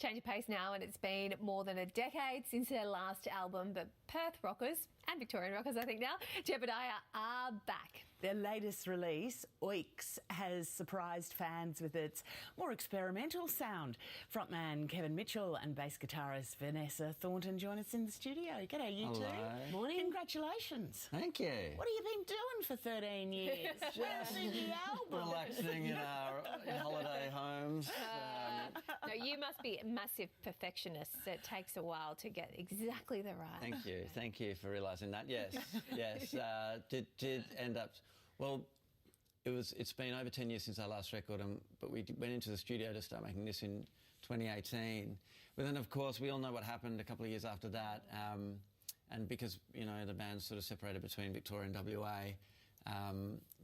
Change of pace now, and it's been more than a decade since their last album, but Perth rockers and Victorian rockers, I think now, Jebediah are back. Their latest release, Oiks, has surprised fans with its more experimental sound. Frontman Kevin Mitchell and bass guitarist Vanessa Thornton join us in the studio. G'day, you Hello. two. Morning. Congratulations. Thank you. What have you been doing for 13 years? Just the album. Relaxing in our holiday homes. No, you must be massive perfectionists. It takes a while to get exactly the right. Thank you. Thank you for realising that. Yes, yes. Did end up... Well, it's been over 10 years since our last record, but we went into the studio to start making this in 2018. But then, of course, we all know what happened a couple of years after that. And because, you know, the band sort of separated between Victoria and WA,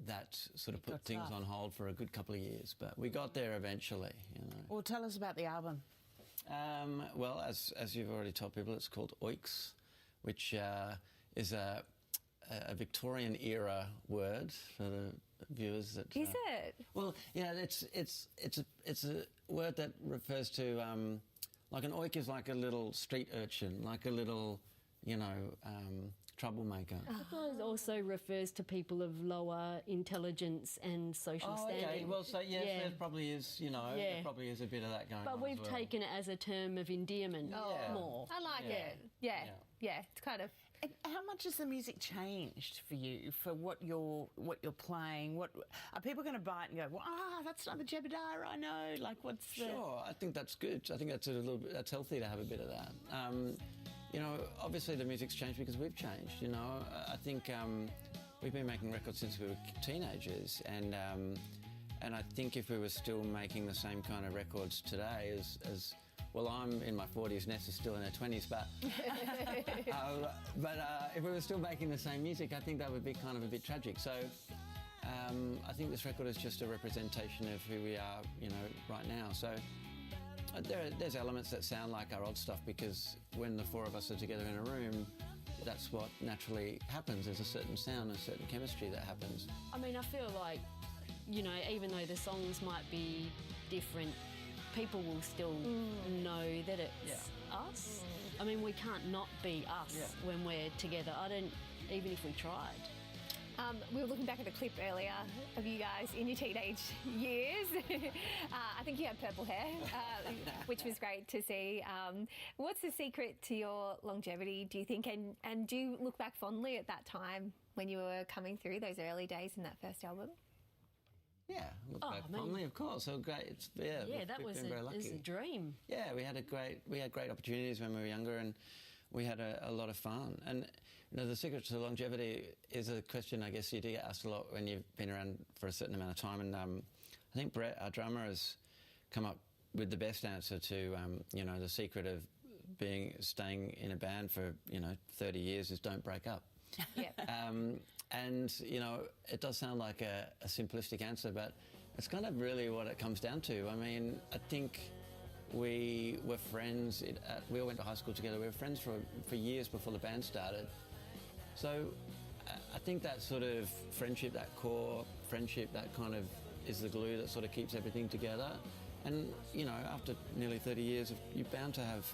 that sort of put things on hold for a good couple of years. But we got there eventually, you know. Well, tell us about the album. Well, as you've already told people, it's called Oiks, which is a Victorian era word for the viewers. That Is it? Well, yeah, it's a word that refers to like an oik is like a little street urchin, like a little, you know, troublemaker. I suppose it also refers to people of lower intelligence and social standing. Okay, well, so yes, there probably is, you know, there probably is a bit of that going on. But we've as well. taken it as a term of endearment more. I like it. Yeah, it's kind of... And how much has the music changed for you, for what you're playing? What are people going to buy it and go, well, that's not the Jebediah I know? Like, what's the... Sure, I think that's good. I think that's a little bit, that's healthy to have a bit of that. You know, obviously the music's changed because we've changed, you know. I think we've been making records since we were teenagers, and I think if we were still making the same kind of records today as well, I'm in my 40s, Ness is still in her 20s, but if we were still making the same music, I think that would be kind of a bit tragic. So I think this record is just a representation of who we are, you know, right now. So there's elements that sound like our old stuff because when the four of us are together in a room, that's what naturally happens. There's a certain sound, a certain chemistry that happens. I mean, I feel like, you know, even though the songs might be different, people will still know that it's us. I mean, we can't not be us when we're together. Even if we tried. We were looking back at a clip earlier of you guys in your teenage years. I think you had purple hair, which was great to see. What's the secret to your longevity, do you think? And do you look back fondly at that time when you were coming through those early days in that first album? Yeah, look back fondly, of course. So great, that was a dream. Yeah, we had great opportunities when we were younger, and we had a lot of fun. And you know, the secret to longevity is a question I guess you do get asked a lot when you've been around for a certain amount of time. And I think Brett, our drummer, has come up with the best answer to you know, the secret of staying in a band for 30 years is don't break up. Yeah. And, you know, it does sound like a simplistic answer, but it's kind of really what it comes down to. I mean, I think we were friends. We all went to high school together. We were friends for years before the band started. So I think that sort of friendship, that core friendship, that kind of is the glue that sort of keeps everything together. And, you know, after nearly 30 years, you're bound to have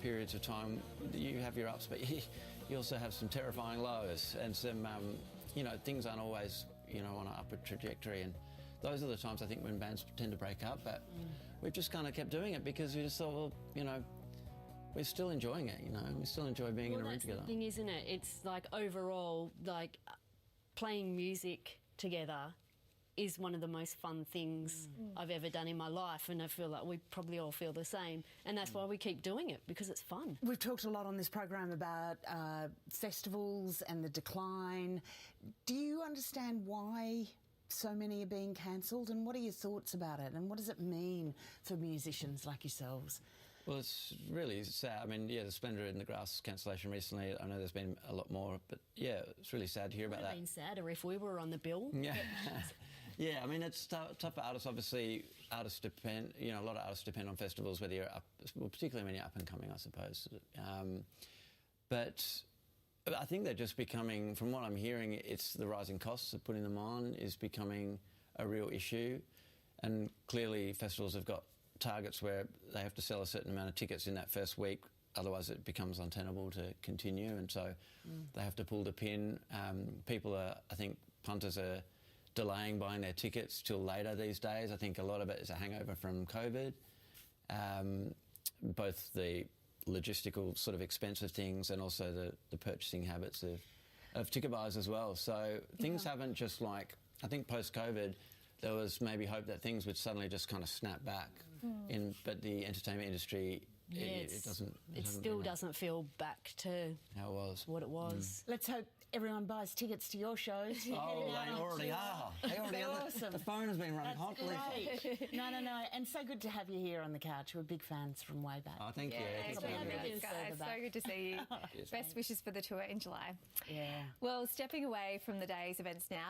periods of time. You have your ups, but you also have some terrifying lows and some, you know, things aren't always, you know, on an upward trajectory. And those are the times I think when bands tend to break up. But we've just kind of kept doing it because we just thought, well, you know, we're still enjoying it, you know. We still enjoy being in a room together. That's the thing, isn't it? It's like overall, like playing music together is one of the most fun things I've ever done in my life, and I feel like we probably all feel the same, and that's why we keep doing it, because it's fun. We've talked a lot on this program about festivals and the decline. Do you understand why so many are being cancelled, and what are your thoughts about it, and what does it mean for musicians like yourselves? Well, it's really sad. I mean, yeah, the Splendour in the Grass cancellation recently, I know there's been a lot more, but yeah, it's really sad to hear about that. It would have been sadder if we were on the bill. Yeah. Yeah, I mean, it's tough for artists. Obviously, artists depend, you know, a lot of artists depend on festivals, whether you're up, well, particularly when you're up and coming, I suppose. But I think they're just becoming, from what I'm hearing, it's the rising costs of putting them on is becoming a real issue. And clearly festivals have got targets where they have to sell a certain amount of tickets in that first week, otherwise it becomes untenable to continue, and so they have to pull the pin. People are, I think, punters are delaying buying their tickets till later these days. I think a lot of it is a hangover from COVID, both the logistical sort of expensive things and also the purchasing habits of ticket buyers as well. So things haven't just like, I think post-COVID, there was maybe hope that things would suddenly just kind of snap back. But the entertainment industry, it doesn't. It still doesn't feel back to how it was. what it was. Let's hope everyone buys tickets to your shows. Oh, they already are. They already are. Awesome. The phone has been running That's hotly. great. No. And so good to have you here on the couch. We're big fans from way back. Oh, thank you. Thanks for Thank you. having us, guys. So good to see you. Best wishes for the tour in July. Yeah. Well, stepping away from the day's events now.